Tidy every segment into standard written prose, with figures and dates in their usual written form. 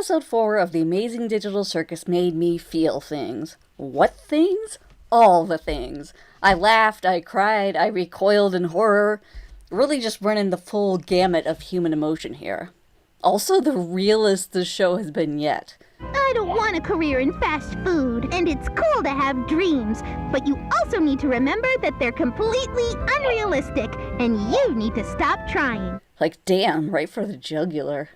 Episode 4 of The Amazing Digital Circus made me feel things. What things? All the things. I laughed, I cried, I recoiled in horror. Really just running the full gamut of human emotion here. Also the realest the show has been yet. I don't want a career in fast food, and it's cool to have dreams, but you also need to remember that they're completely unrealistic, and you need to stop trying. Like, damn, right for the jugular.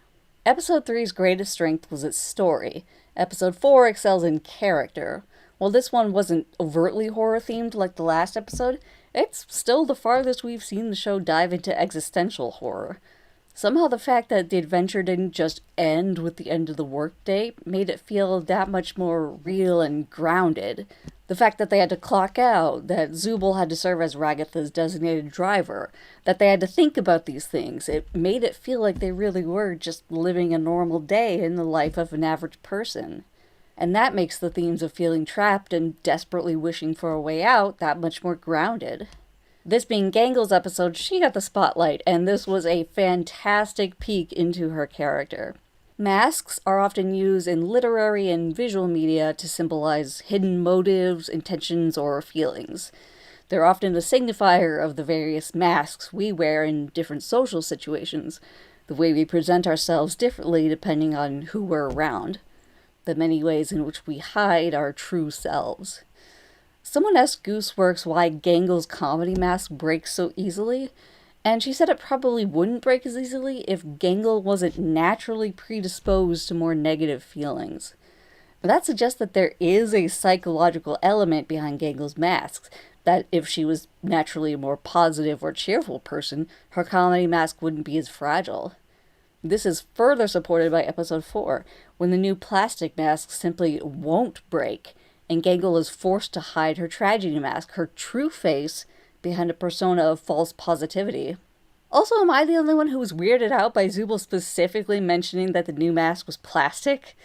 Episode 3's greatest strength was its story. Episode 4 excels in character. While this one wasn't overtly horror-themed like the last episode, it's still the farthest we've seen the show dive into existential horror. Somehow the fact that the adventure didn't just end with the end of the workday made it feel that much more real and grounded. The fact that they had to clock out, that Zubul had to serve as Ragatha's designated driver, that they had to think about these things, it made it feel like they really were just living a normal day in the life of an average person. And that makes the themes of feeling trapped and desperately wishing for a way out that much more grounded. This being Gangle's episode, she got the spotlight, and this was a fantastic peek into her character. Masks are often used in literary and visual media to symbolize hidden motives, intentions, or feelings. They're often a signifier of the various masks we wear in different social situations, the way we present ourselves differently depending on who we're around, the many ways in which we hide our true selves. Someone asked Gooseworks why Gangle's comedy mask breaks so easily, and she said it probably wouldn't break as easily if Gangle wasn't naturally predisposed to more negative feelings. But that suggests that there is a psychological element behind Gangle's masks, that if she was naturally a more positive or cheerful person, her comedy mask wouldn't be as fragile. This is further supported by episode 4, when the new plastic mask simply won't break, and Gangle is forced to hide her tragedy mask, her true face, behind a persona of false positivity. Also, am I the only one who was weirded out by Zubul specifically mentioning that the new mask was plastic?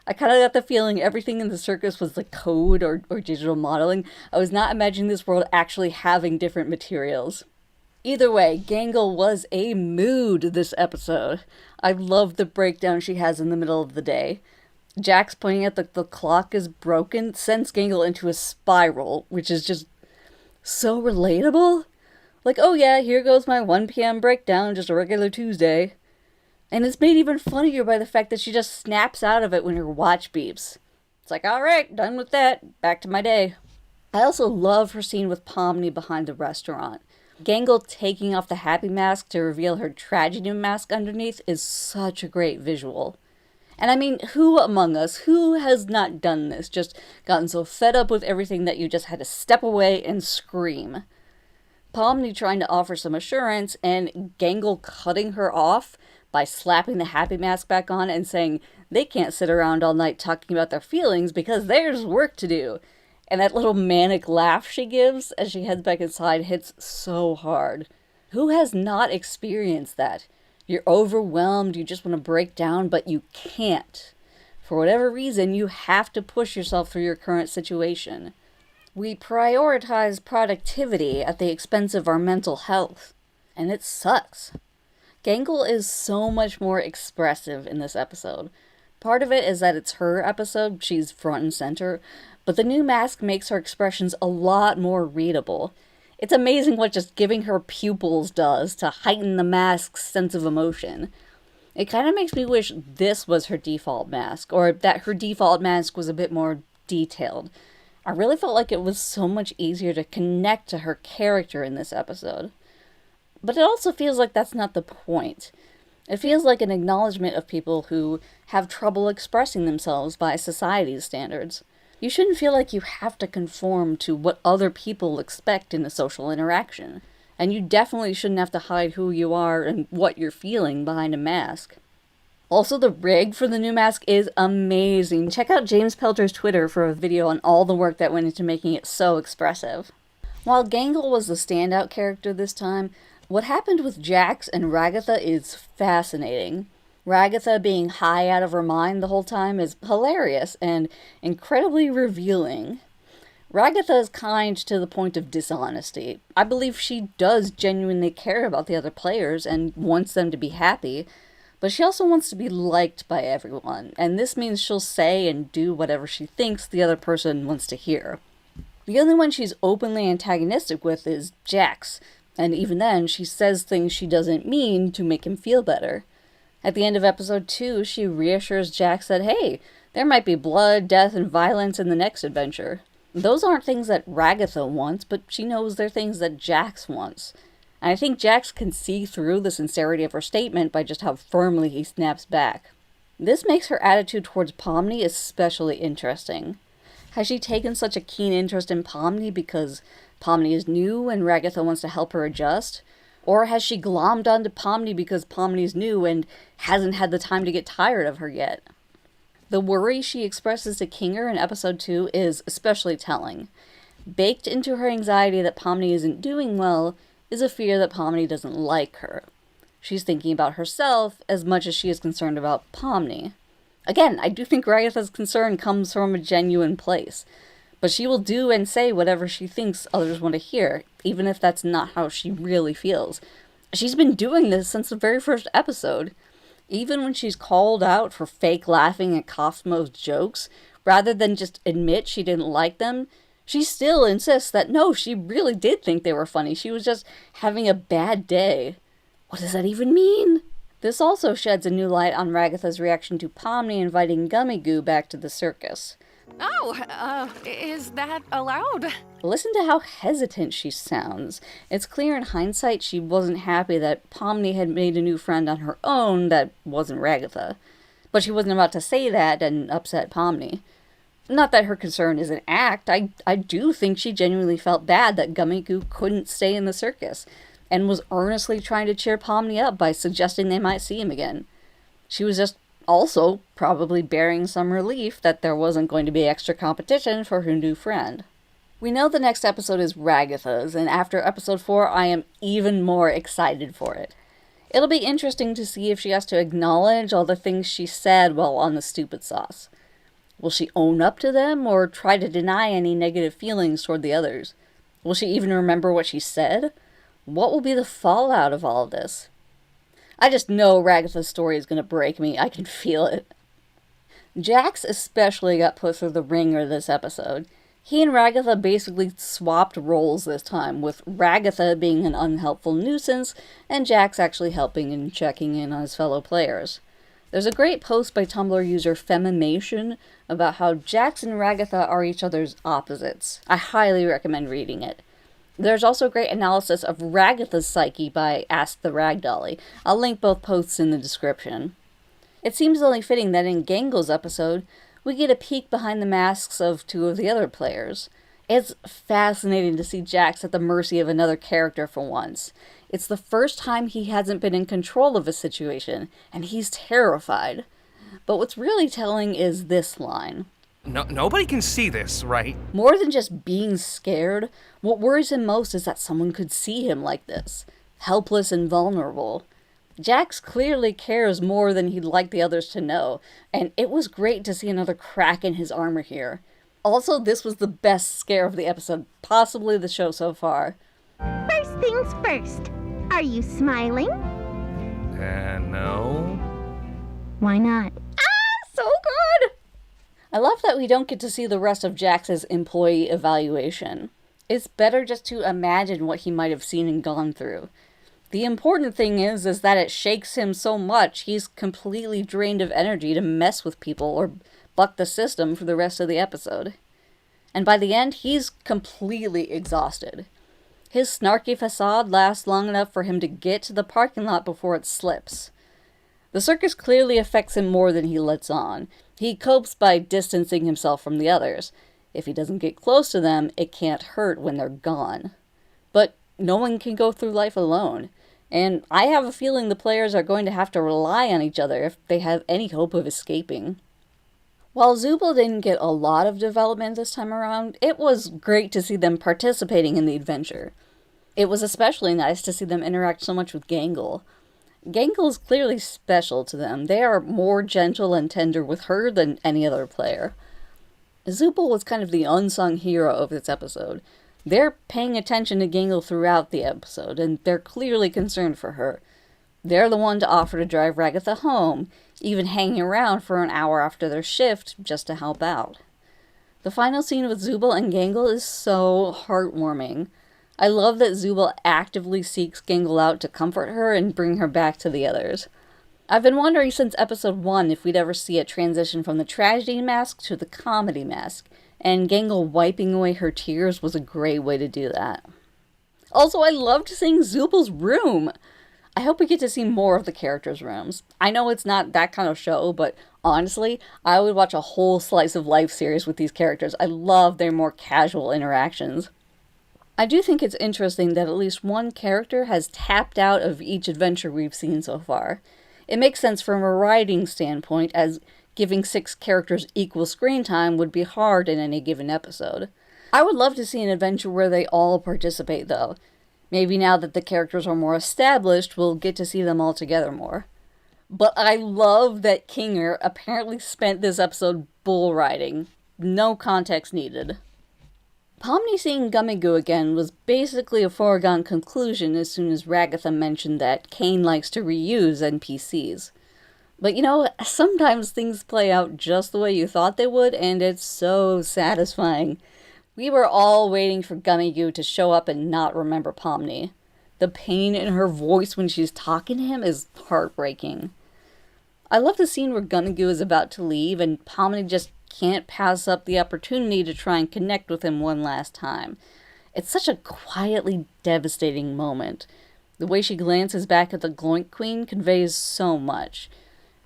I kind of got the feeling everything in the circus was like code or digital modeling. I was not imagining this world actually having different materials. Either way, Gangle was a mood this episode. I love the breakdown she has in the middle of the day. Jax pointing out that the clock is broken sends Gangle into a spiral, which is just so relatable. Like, oh yeah, here goes my 1 p.m. breakdown, just a regular Tuesday. And it's made even funnier by the fact that she just snaps out of it when her watch beeps. It's like, alright, done with that, back to my day. I also love her scene with Pomni behind the restaurant. Gangle taking off the happy mask to reveal her tragedy mask underneath is such a great visual. And I mean, who among us, who has not done this? Just gotten so fed up with everything that you just had to step away and scream. Pomni trying to offer some assurance, and Gangle cutting her off by slapping the happy mask back on and saying they can't sit around all night talking about their feelings because there's work to do. And that little manic laugh she gives as she heads back inside hits so hard. Who has not experienced that? You're overwhelmed, you just want to break down, but you can't. For whatever reason, you have to push yourself through your current situation. We prioritize productivity at the expense of our mental health, and it sucks. Gangle is so much more expressive in this episode. Part of it is that it's her episode, she's front and center, but the new mask makes her expressions a lot more readable. It's amazing what just giving her pupils does to heighten the mask's sense of emotion. It kind of makes me wish this was her default mask, or that her default mask was a bit more detailed. I really felt like it was so much easier to connect to her character in this episode. But it also feels like that's not the point. It feels like an acknowledgement of people who have trouble expressing themselves by society's standards. You shouldn't feel like you have to conform to what other people expect in a social interaction. And you definitely shouldn't have to hide who you are and what you're feeling behind a mask. Also, the rig for the new mask is amazing. Check out James Pelter's Twitter for a video on all the work that went into making it so expressive. While Gangle was the standout character this time, what happened with Jax and Ragatha is fascinating. Ragatha being high out of her mind the whole time is hilarious and incredibly revealing. Ragatha is kind to the point of dishonesty. I believe she does genuinely care about the other players and wants them to be happy, But she also wants to be liked by everyone, and this means she'll say and do whatever she thinks the other person wants to hear. The only one she's openly antagonistic with is Jax, and even then, she says things she doesn't mean to make him feel better. At the end of episode 2, she reassures Jax that, hey, there might be blood, death, and violence in the next adventure. Those aren't things that Ragatha wants, but she knows they're things that Jax wants. And I think Jax can see through the sincerity of her statement by just how firmly he snaps back. This makes her attitude towards Pomni especially interesting. Has she taken such a keen interest in Pomni because Pomni is new and Ragatha wants to help her adjust? Or has she glommed onto Pomni because Pomni's new and hasn't had the time to get tired of her yet? The worry she expresses to Kinger in episode 2 is especially telling. Baked into her anxiety that Pomni isn't doing well is a fear that Pomni doesn't like her. She's thinking about herself as much as she is concerned about Pomni. Again, I do think Ragatha's concern comes from a genuine place, but she will do and say whatever she thinks others want to hear, even if that's not how she really feels. She's been doing this since the very first episode. Even when she's called out for fake laughing at Cosmo's jokes, rather than just admit she didn't like them, she still insists that no, she really did think they were funny. She was just having a bad day. What does that even mean? This also sheds a new light on Ragatha's reaction to Pomni inviting Gummy Goo back to the circus. Oh, is that allowed? Listen to how hesitant she sounds. It's clear in hindsight she wasn't happy that Pomni had made a new friend on her own that wasn't Ragatha. But she wasn't about to say that and upset Pomni. Not that her concern is an act. I do think she genuinely felt bad that Gummy Goo couldn't stay in the circus, and was earnestly trying to cheer Pomni up by suggesting they might see him again. She was just also probably bearing some relief that there wasn't going to be extra competition for her new friend. We know the next episode is Ragatha's, and after episode 4, I am even more excited for it. It'll be interesting to see if she has to acknowledge all the things she said while on the stupid sauce. Will she own up to them, or try to deny any negative feelings toward the others? Will she even remember what she said? What will be the fallout of all of this? I just know Ragatha's story is going to break me. I can feel it. Jax especially got put through the ringer this episode. He and Ragatha basically swapped roles this time, with Ragatha being an unhelpful nuisance, and Jax actually helping and checking in on his fellow players. There's a great post by Tumblr user Femimation about how Jax and Ragatha are each other's opposites. I highly recommend reading it. There's also great analysis of Ragatha's psyche by Ask the Ragdolly. I'll link both posts in the description. It seems only fitting that in Gangle's episode, we get a peek behind the masks of two of the other players. It's fascinating to see Jax at the mercy of another character for once. It's the first time he hasn't been in control of a situation, and he's terrified. But what's really telling is this line. Nobody can see this, right? More than just being scared, what worries him most is that someone could see him like this, helpless and vulnerable. Jax clearly cares more than he'd like the others to know, and it was great to see another crack in his armor here. Also, this was the best scare of the episode, possibly the show so far. First things first. Are you smiling? No. Why not? So good! I love that we don't get to see the rest of Jax's employee evaluation. It's better just to imagine what he might have seen and gone through. The important thing is that it shakes him so much he's completely drained of energy to mess with people or buck the system for the rest of the episode. And by the end, he's completely exhausted. His snarky facade lasts long enough for him to get to the parking lot before it slips. The circus clearly affects him more than he lets on. He copes by distancing himself from the others. If he doesn't get close to them, it can't hurt when they're gone. But no one can go through life alone. And I have a feeling the players are going to have to rely on each other if they have any hope of escaping. While Zubul didn't get a lot of development this time around, it was great to see them participating in the adventure. It was especially nice to see them interact so much with Gangle. Gangle is clearly special to them. They are more gentle and tender with her than any other player. Zubul was kind of the unsung hero of this episode. They're paying attention to Gangle throughout the episode, and they're clearly concerned for her. They're the one to offer to drive Ragatha home, even hanging around for an hour after their shift just to help out. The final scene with Zubul and Gangle is so heartwarming. I love that Zubul actively seeks Gangle out to comfort her and bring her back to the others. I've been wondering since episode 1 if we'd ever see a transition from the tragedy mask to the comedy mask, and Gangle wiping away her tears was a great way to do that. Also, I loved seeing Zubul's room! I hope we get to see more of the characters' rooms. I know it's not that kind of show, but honestly, I would watch a whole slice of life series with these characters. I love their more casual interactions. I do think it's interesting that at least one character has tapped out of each adventure we've seen so far. It makes sense from a writing standpoint, as giving 6 characters equal screen time would be hard in any given episode. I would love to see an adventure where they all participate, though. Maybe now that the characters are more established, we'll get to see them all together more. But I love that Kinger apparently spent this episode bull riding. No context needed. Pomni seeing Gummigoo again was basically a foregone conclusion as soon as Ragatha mentioned that Kane likes to reuse NPCs. But you know, sometimes things play out just the way you thought they would, and it's so satisfying. We were all waiting for Gummigoo to show up and not remember Pomni. The pain in her voice when she's talking to him is heartbreaking. I love the scene where Gummigoo is about to leave and Pomni just can't pass up the opportunity to try and connect with him one last time. It's such a quietly devastating moment. The way she glances back at the Gloink Queen conveys so much.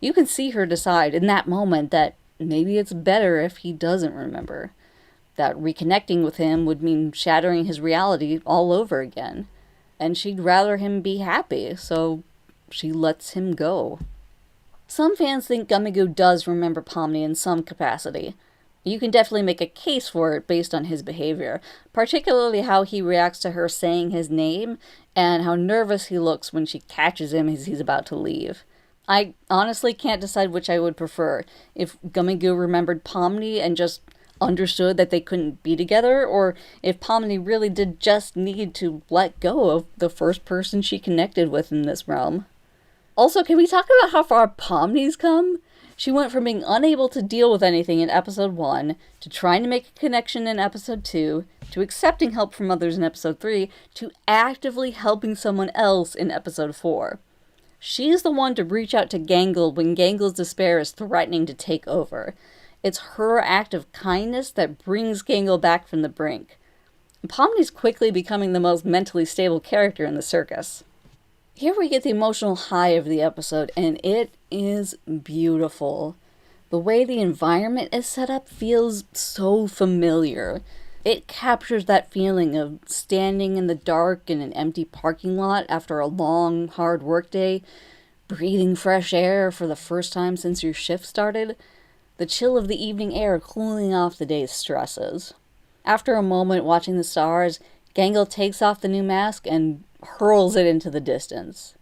You can see her decide in that moment that maybe it's better if he doesn't remember. That reconnecting with him would mean shattering his reality all over again. And she'd rather him be happy, so she lets him go. Some fans think Gummigoo does remember Pomni in some capacity. You can definitely make a case for it based on his behavior, particularly how he reacts to her saying his name, and how nervous he looks when she catches him as he's about to leave. I honestly can't decide which I would prefer, if Gummigoo remembered Pomni and just understood that they couldn't be together, or if Pomni really did just need to let go of the first person she connected with in this realm. Also, can we talk about how far Pomni's come? She went from being unable to deal with anything in episode 1, to trying to make a connection in episode 2, to accepting help from others in episode 3, to actively helping someone else in episode 4. She's the one to reach out to Gangle when Gangle's despair is threatening to take over. It's her act of kindness that brings Gangle back from the brink. Pomni's quickly becoming the most mentally stable character in the circus. Here we get the emotional high of the episode, and it is beautiful. The way the environment is set up feels so familiar. It captures that feeling of standing in the dark in an empty parking lot after a long, hard workday, breathing fresh air for the first time since your shift started, the chill of the evening air cooling off the day's stresses. After a moment watching the stars, Gangle takes off the new mask and hurls it into the distance.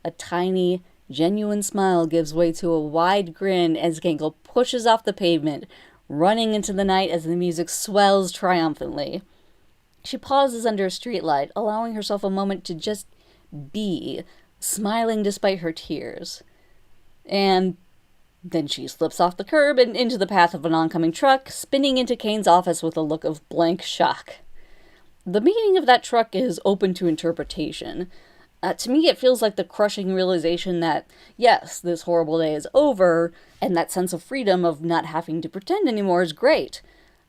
A tiny, genuine smile gives way to a wide grin as Gangle pushes off the pavement, running into the night as the music swells triumphantly. She pauses under a streetlight, allowing herself a moment to just be, smiling despite her tears. And then she slips off the curb and into the path of an oncoming truck, spinning into Kane's office with a look of blank shock. The meaning of that truck is open to interpretation. To me, it feels like the crushing realization that, yes, this horrible day is over, and that sense of freedom of not having to pretend anymore is great.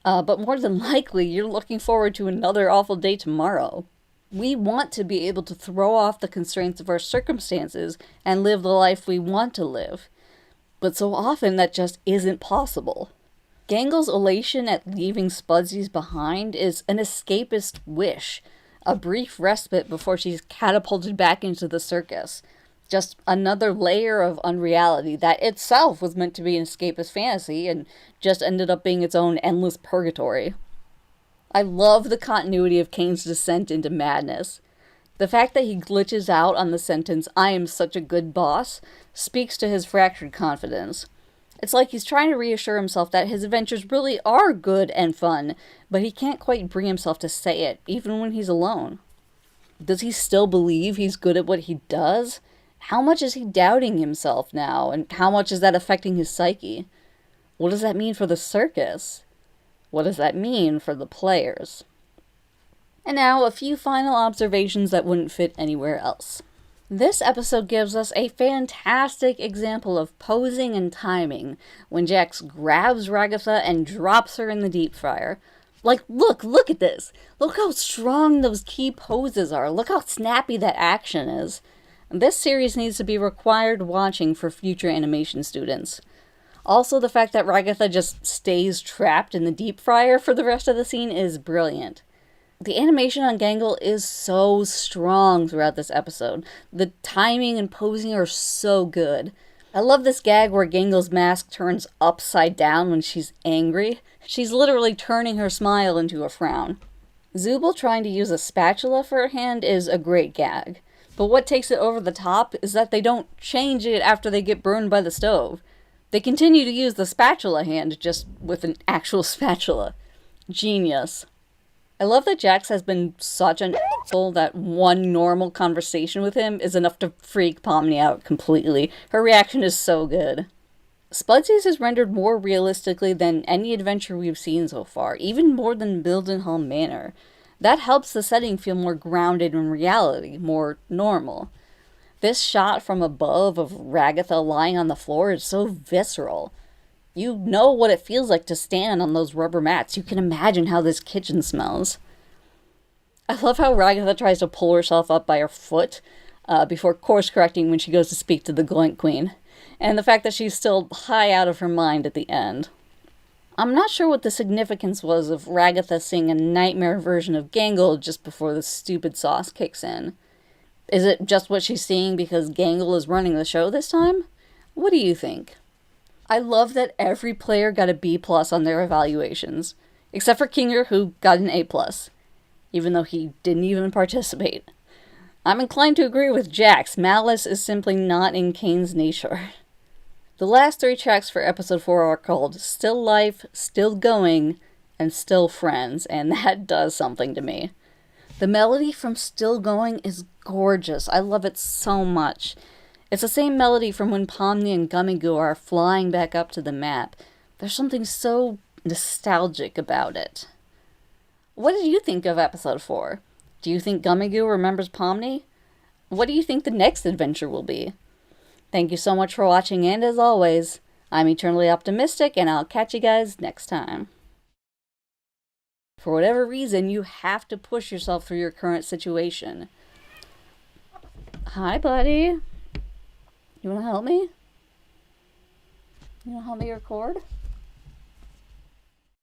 But more than likely, you're looking forward to another awful day tomorrow. We want to be able to throw off the constraints of our circumstances and live the life we want to live. But so often that just isn't possible. Gangle's elation at leaving Spudsies behind is an escapist wish, a brief respite before she's catapulted back into the circus. Just another layer of unreality that itself was meant to be an escapist fantasy and just ended up being its own endless purgatory. I love the continuity of Kane's descent into madness. The fact that he glitches out on the sentence, "I am such a good boss," speaks to his fractured confidence. It's like he's trying to reassure himself that his adventures really are good and fun, but he can't quite bring himself to say it, even when he's alone. Does he still believe he's good at what he does? How much is he doubting himself now, and how much is that affecting his psyche? What does that mean for the circus? What does that mean for the players? And now, a few final observations that wouldn't fit anywhere else. This episode gives us a fantastic example of posing and timing when Jax grabs Ragatha and drops her in the deep fryer. Like, look at this. Look how strong those key poses are. Look how snappy that action is. This series needs to be required watching for future animation students. Also, the fact that Ragatha just stays trapped in the deep fryer for the rest of the scene is brilliant. The animation on Gangle is so strong throughout this episode. The timing and posing are so good. I love this gag where Gangle's mask turns upside down when she's angry. She's literally turning her smile into a frown. Zubul trying to use a spatula for her hand is a great gag. But what takes it over the top is that they don't change it after they get burned by the stove. They continue to use the spatula hand, just with an actual spatula. Genius. I love that Jax has been such an asshole that one normal conversation with him is enough to freak Pomni out completely. Her reaction is so good. Spudsies is rendered more realistically than any adventure we've seen so far, even more than Mildenhall Manor. That helps the setting feel more grounded in reality, more normal. This shot from above of Ragatha lying on the floor is so visceral. You know what it feels like to stand on those rubber mats. You can imagine how this kitchen smells. I love how Ragatha tries to pull herself up by her foot before course correcting when she goes to speak to the Gloink Queen. And the fact that she's still high out of her mind at the end. I'm not sure what the significance was of Ragatha seeing a nightmare version of Gangle just before the stupid sauce kicks in. Is it just what she's seeing because Gangle is running the show this time? What do you think? I love that every player got a B+ on their evaluations, except for Kinger, who got an A+, even though he didn't even participate. I'm inclined to agree with Jax. Malice is simply not in Kane's nature. The last 3 tracks for episode 4 are called Still Life, Still Going, and Still Friends, and that does something to me. The melody from Still Going is gorgeous. I love it so much. It's the same melody from when Pomni and Gummigoo are flying back up to the map. There's something so nostalgic about it. What did you think of episode 4? Do you think Gummigoo remembers Pomni? What do you think the next adventure will be? Thank you so much for watching, and as always, I'm eternally optimistic, and I'll catch you guys next time. For whatever reason, you have to push yourself through your current situation. Hi, buddy. You want to help me? You want to help me record?